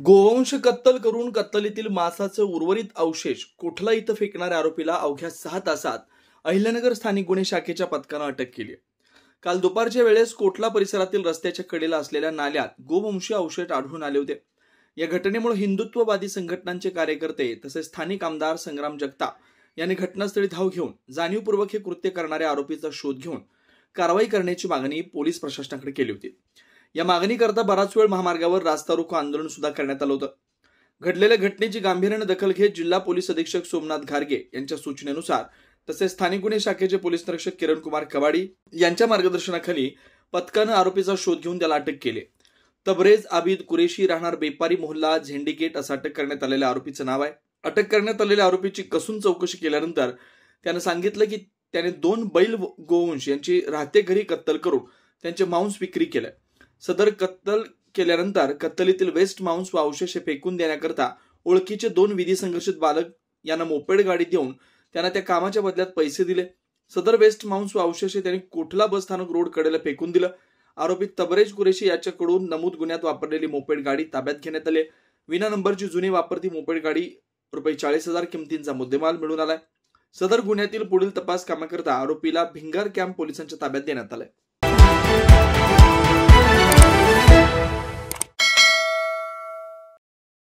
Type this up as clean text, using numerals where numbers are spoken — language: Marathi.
गोवंश कत्तल करून कत्तलीतील मांसाचे उर्वरित अवशेष कोठला इथं फेकणाऱ्या आरोपीला अवघ्या 6 तासात अहिल्यानगर स्थानिक गुन्हे शाखेच्या पथकानं अटक केली। काल दुपारच्या वेळेस कोठला परिसरातील रस्त्याच्या कडेला असलेल्या नाल्यात गोवंशीय अवशेष आढळून आले होते। या घटनेमुळे हिंदुत्ववादी संघटनांचे कार्यकर्ते तसेच स्थानिक आमदार संग्राम जगताप यांनी घटनास्थळी धाव घेऊन जाणीवपूर्वक हे कृत्य करणाऱ्या आरोपीचा शोध घेऊन कारवाई करण्याची मागणी पोलीस प्रशासनाकडे केली होती। या मागणीकरता बराच वेळ महामार्गावर रास्ता रोको आंदोलन सुद्धा करण्यात आलं होतं। घडलेल्या घटनेची गांभीर्याने दखल घेत जिल्हा पोलीस अधीक्षक सोमनाथ घारगे यांच्या सूचनेनुसार तसेच स्थानिक गुन्हे शाखेचे पोलीस निरीक्षक किरण कुमार कवाडी यांच्या मार्गदर्शनाखाली पथकानं आरोपीचा शोध घेऊन त्याला अटक केली। तबरेज आबिद कुरेशी राहणार बेपारी मोहल्ला झेंडीगेट असं अटक करण्यात आलेल्या आरोपीचं नाव आहे। अटक करण्यात आलेल्या आरोपीची कसून चौकशी केल्यानंतर त्यानं सांगितलं की त्याने 2 बैल गोवंश यांची राहते घरी कत्तल करून त्यांचे मांस विक्री केले। सदर कत्तल केल्यानंतर कत्तलीतील वेस्ट मांस व अवशेष फेकून देण्याकरता ओळखीचे 2 विधी संघर्षित बालक यांना मोपेड गाडी देऊन त्यांना त्या कामाच्या बदल्यात पैसे दिले। सदर वेस्ट मांस व अवशेष त्यांनी कोठला बस स्थानक रोड कडेला फेकून दिलं। आरोपी तबरेज कुरेशी याच्याकडून नमूद गुन्ह्यात वापरलेली मोपेड गाडी ताब्यात घेण्यात आली। विना नंबरची जुनी वापरती मोपेड गाडी ₹40,000 किमतींचा मुद्देमाल मिळून आलाय। सदर गुन्ह्यातील पुढील तपास कामाकरता आरोपीला भिंगार कॅम्प पोलिसांच्या ताब्यात देण्यात आलाय।